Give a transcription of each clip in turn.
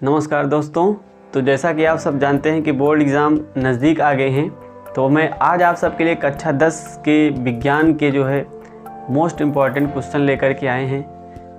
नमस्कार दोस्तों। तो जैसा कि आप सब जानते हैं कि बोर्ड एग्ज़ाम नज़दीक आ गए हैं, तो मैं आज आप सबके लिए कक्षा 10 के विज्ञान के जो है मोस्ट इम्पॉर्टेंट क्वेश्चन लेकर के आए हैं।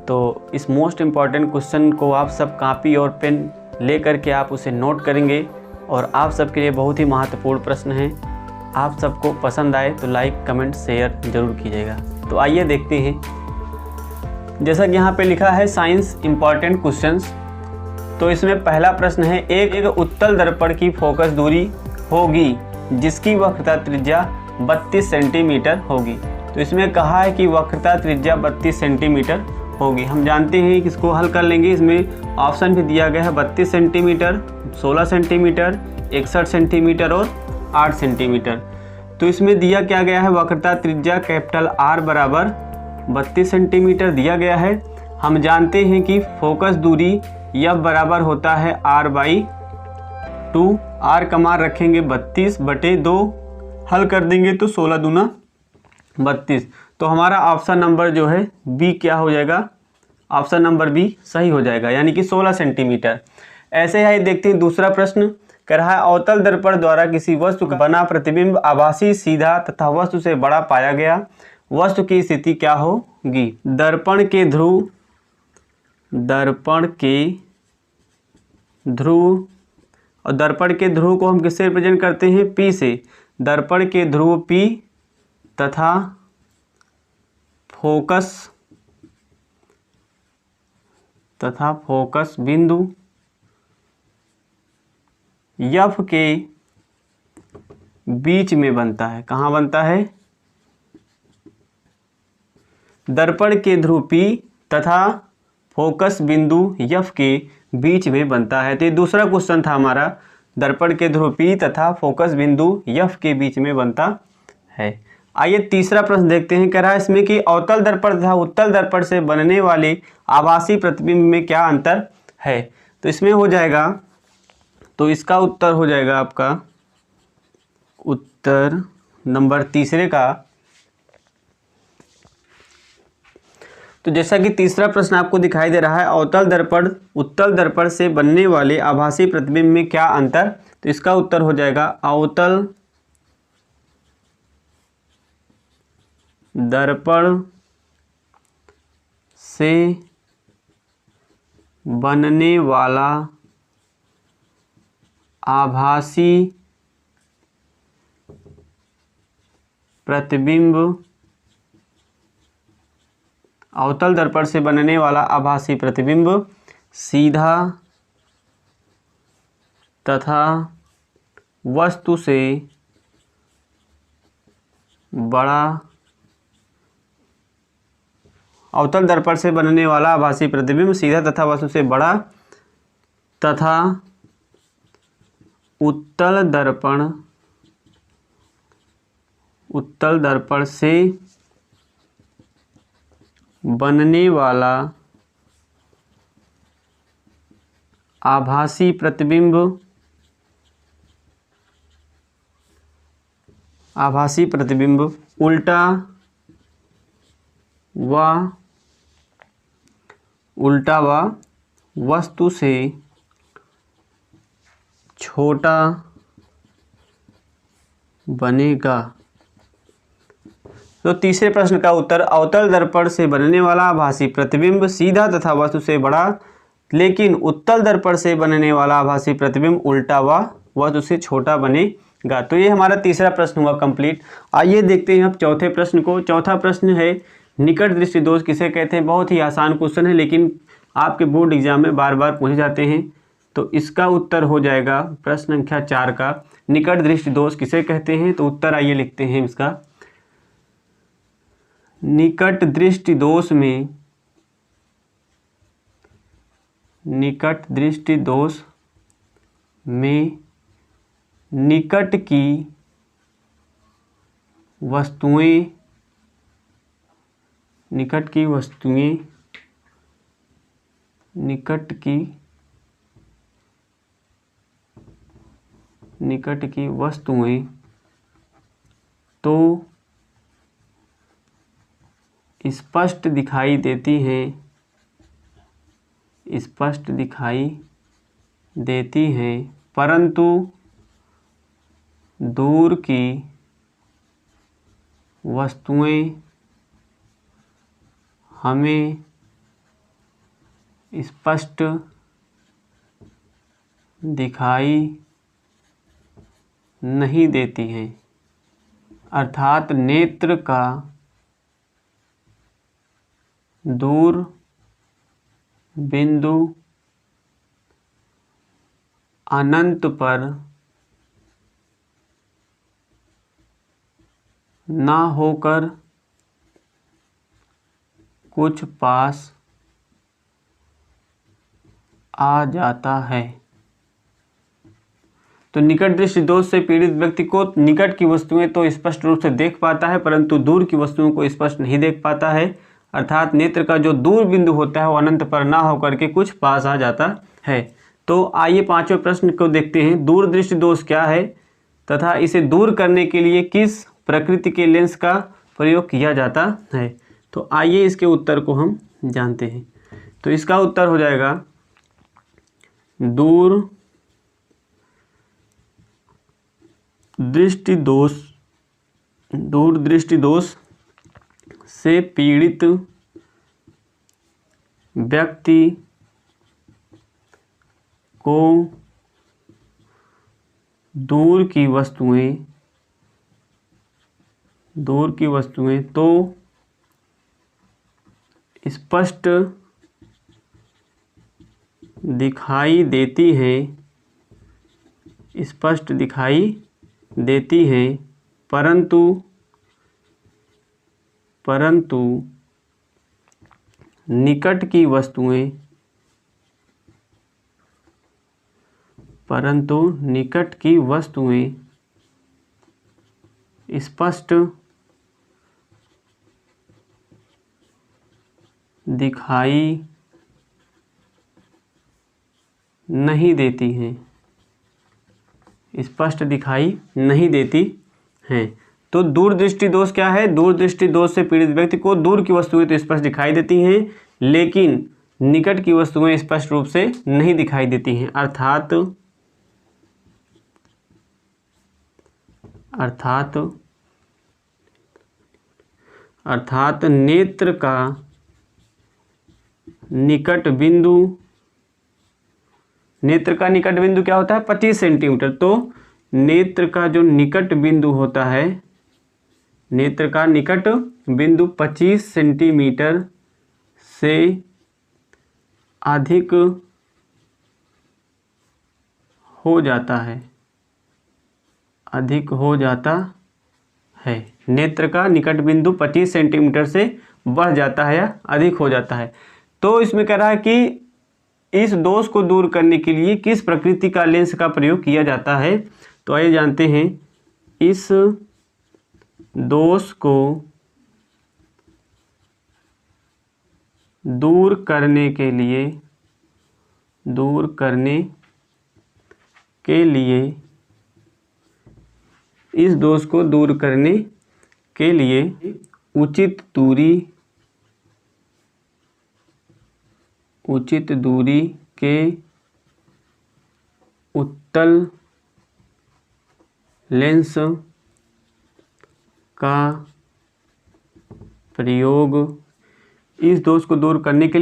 तो इस मोस्ट इम्पॉर्टेंट क्वेश्चन को आप सब कापी और पेन ले कर के आप उसे नोट करेंगे और आप सबके लिए बहुत ही महत्वपूर्ण प्रश्न है। आप सबको पसंद आए तो लाइक कमेंट शेयर ज़रूर कीजिएगा। तो आइए देखते हैं। जैसा कि यहाँ पे लिखा है साइंस इम्पॉर्टेंट क्वेश्चंस, तो इसमें पहला प्रश्न है एक उत्तल दर्पण की फोकस दूरी होगी जिसकी वक्रता त्रिज्या 32 सेंटीमीटर होगी। तो इसमें कहा है कि वक्रता त्रिज्या 32 सेंटीमीटर होगी। हम जानते हैं कि इसको हल कर लेंगे। इसमें ऑप्शन भी दिया गया है 32 सेंटीमीटर, 16 सेंटीमीटर, 61 सेंटीमीटर और 8 सेंटीमीटर। तो इसमें दिया क्या गया है, वक्रता त्रिज्या कैपिटल R बराबर 32 सेंटीमीटर दिया गया है। हम जानते हैं कि फोकस दूरी F बराबर होता है R/2। R का मान रखेंगे 32/2, हल कर देंगे तो 16 दूना 32। तो हमारा ऑप्शन नंबर जो है बी क्या हो जाएगा, ऑप्शन नंबर बी सही हो जाएगा, यानी कि 16 सेंटीमीटर। ऐसे ही देखते हैं दूसरा प्रश्न कह रहा है अवतल दर्पण द्वारा किसी वस्तु का बना प्रतिबिंब आभासी, सीधा तथा वस्तु से बड़ा पाया गया। वस्तु की स्थिति क्या होगी। दर्पण के ध्रुव और दर्पण के ध्रुव को हम किससे रिप्रेजेंट करते हैं, P से। दर्पण के ध्रुव P तथा फोकस बिंदु F के बीच में बनता है। कहाँ बनता है, दर्पण के ध्रुव P तथा फोकस बिंदु F के बीच में बनता है। तो ये दूसरा क्वेश्चन था हमारा, दर्पण के ध्रुव P तथा फोकस बिंदु F के बीच में बनता है। आइए तीसरा प्रश्न देखते हैं। कह रहा है इसमें कि अवतल दर्पण तथा उत्तल दर्पण से बनने वाले आभासी प्रतिबिंब में क्या अंतर है। तो इसमें हो जाएगा, तो इसका उत्तर हो जाएगा आपका उत्तर नंबर तीसरे का। तो जैसा कि तीसरा प्रश्न आपको दिखाई दे रहा है अवतल दर्पण उत्तल दर्पण से बनने वाले आभासी प्रतिबिंब में क्या अंतर। तो इसका उत्तर हो जाएगा अवतल दर्पण से बनने वाला आभासी प्रतिबिंब, अवतल दर्पण से बनने वाला आभासी प्रतिबिंब सीधा तथा वस्तु से बड़ा, अवतल दर्पण से बनने वाला आभासी प्रतिबिंब सीधा तथा वस्तु से बड़ा तथा उत्तल दर्पण से बनने वाला आभासी प्रतिबिंब उल्टा व वस्तु से छोटा बनेगा। तो तीसरे प्रश्न का उत्तर अवतल दर्पण से बनने वाला आभासी प्रतिबिंब सीधा तथा वस्तु से बड़ा, लेकिन उत्तल दर्पण से बनने वाला आभासी प्रतिबिंब उल्टा व वस्तु से छोटा बनेगा। तो ये हमारा तीसरा प्रश्न हुआ कंप्लीट। आइए देखते हैं अब चौथे प्रश्न को। चौथा प्रश्न है निकट दृष्टि दोष किसे कहते हैं। बहुत ही आसान क्वेश्चन है, लेकिन आपके बोर्ड एग्जाम में बार बार पूछे जाते हैं। तो इसका उत्तर हो जाएगा प्रश्न संख्या 4 का, निकट दृष्टि दोष किसे कहते हैं। तो उत्तर आइए लिखते हैं इसका। निकट दृष्टि दोष में निकट की वस्तुएं तो स्पष्ट दिखाई देती हैं, परंतु दूर की वस्तुएं हमें स्पष्ट दिखाई नहीं देती हैं। अर्थात नेत्र का दूर बिंदु अनंत पर ना होकर कुछ पास आ जाता है। तो निकट दृष्टि दोष से पीड़ित व्यक्ति को निकट की वस्तुएं तो स्पष्ट रूप से देख पाता है, परंतु दूर की वस्तुओं को स्पष्ट नहीं देख पाता है। अर्थात नेत्र का जो दूर बिंदु होता है वो अनंत पर ना होकर के कुछ पास आ जाता है। तो आइए पांचवें प्रश्न को देखते हैं। दूर दृष्टि दोष क्या है तथा इसे दूर करने के लिए किस प्रकृति के लेंस का प्रयोग किया जाता है। तो आइए इसके उत्तर को हम जानते हैं। तो इसका उत्तर हो जाएगा दूर दृष्टि दोष से पीड़ित व्यक्ति को दूर की वस्तुएं तो स्पष्ट दिखाई देती हैं, परंतु निकट की वस्तुएं स्पष्ट दिखाई नहीं देती हैं। तो दूर दृष्टि दोष क्या है? दूर दृष्टि दोष से पीड़ित व्यक्ति को दूर की वस्तुएं तो स्पष्ट दिखाई देती हैं, लेकिन निकट की वस्तुएं स्पष्ट रूप से नहीं दिखाई देती हैं। अर्थात नेत्र का निकट बिंदु क्या होता है? 25 सेंटीमीटर। तो नेत्र का जो निकट बिंदु होता है, नेत्र का निकट बिंदु 25 सेंटीमीटर से अधिक हो जाता है। नेत्र का निकट बिंदु 25 सेंटीमीटर से बढ़ जाता है या अधिक हो जाता है। तो इसमें कह रहा है कि इस दोष को दूर करने के लिए किस प्रकृति का लेंस का प्रयोग किया जाता है। तो आइए जानते हैं। इस दोष को दूर करने के लिए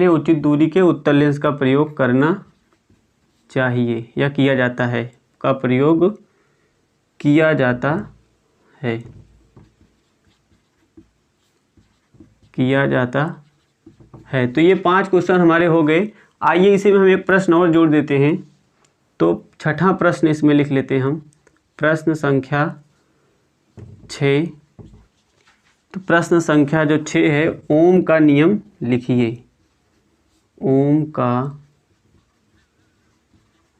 उचित दूरी के उत्तल लेंस का प्रयोग करना चाहिए या किया जाता है। तो ये 5 क्वेश्चन हमारे हो गए। आइए इसी में हम एक प्रश्न और जोड़ देते हैं। तो छठा प्रश्न इसमें लिख लेते हैं हम, प्रश्न संख्या 6। तो प्रश्न संख्या जो 6 है, ओम का नियम लिखिए। ओम का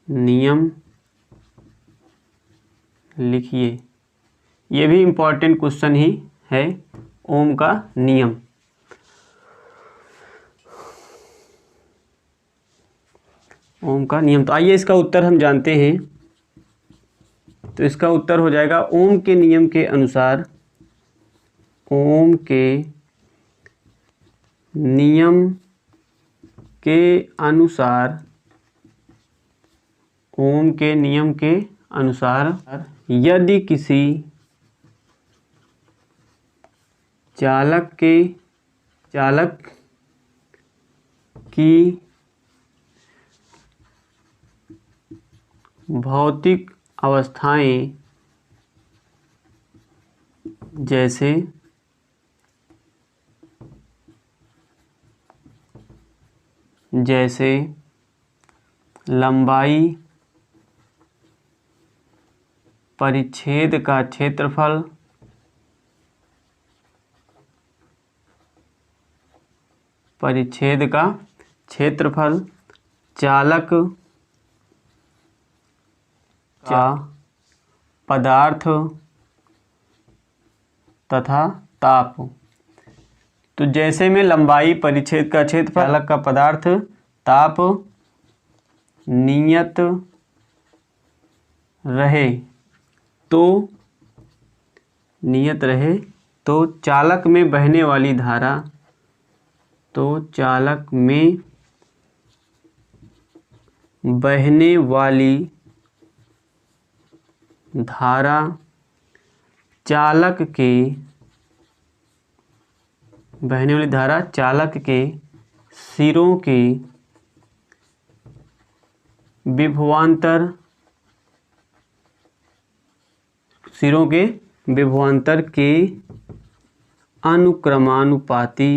नियम लिखिए। ये भी इम्पॉर्टेंट क्वेश्चन ही है, ओम का नियम। तो आइए इसका उत्तर हम जानते हैं। तो इसका उत्तर हो जाएगा ओम के नियम के अनुसार, ओम के नियम के अनुसार यदि किसी चालक की भौतिक अवस्थाएं जैसे लंबाई, परिच्छेद का क्षेत्रफल, चालक का पदार्थ तथा ताप। तो जैसे में लंबाई, परिच्छेद का क्षेत्रफल, चालक का पदार्थ, ताप नियत रहे तो चालक में बहने वाली धारा चालक के सिरों के विभवांतर के अनुक्रमानुपाती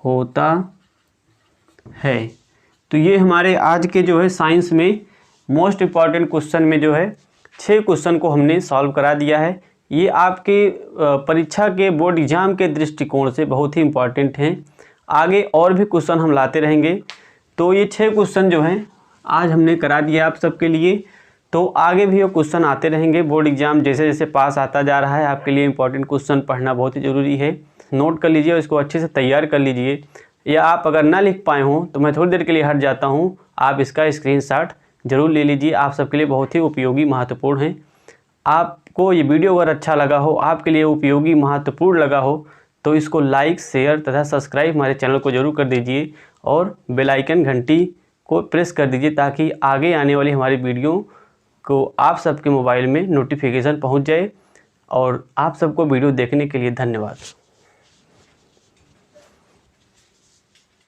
होता है। तो ये हमारे आज के जो है साइंस में मोस्ट इम्पॉर्टेंट क्वेश्चन में जो है 6 क्वेश्चन को हमने सॉल्व करा दिया है। ये आपके परीक्षा के बोर्ड एग्जाम के दृष्टिकोण से बहुत ही इम्पॉर्टेंट हैं। आगे और भी क्वेश्चन हम लाते रहेंगे। तो ये 6 क्वेश्चन जो हैं आज हमने करा दिया आप सबके लिए। तो आगे भी ये क्वेश्चन आते रहेंगे। बोर्ड एग्जाम जैसे जैसे पास आता जा रहा है, आपके लिए इंपॉर्टेंट क्वेश्चन पढ़ना बहुत ही ज़रूरी है। नोट कर लीजिए और इसको अच्छे से तैयार कर लीजिए। या आप अगर ना लिख पाए हों तो मैं थोड़ी देर के लिए हट जाता हूं, आप इसका स्क्रीनशॉट ज़रूर ले लीजिए। आप सबके लिए बहुत ही उपयोगी, महत्वपूर्ण है। आपको ये वीडियो अगर अच्छा लगा हो, आपके लिए उपयोगी, महत्वपूर्ण लगा हो, तो इसको लाइक, शेयर तथा सब्सक्राइब हमारे चैनल को जरूर कर दीजिए और बेल आइकन घंटी को प्रेस कर दीजिए ताकि आगे आने वाली हमारी वीडियो को आप सबके मोबाइल में नोटिफिकेशन पहुंच जाए। और आप सबको वीडियो देखने के लिए धन्यवाद।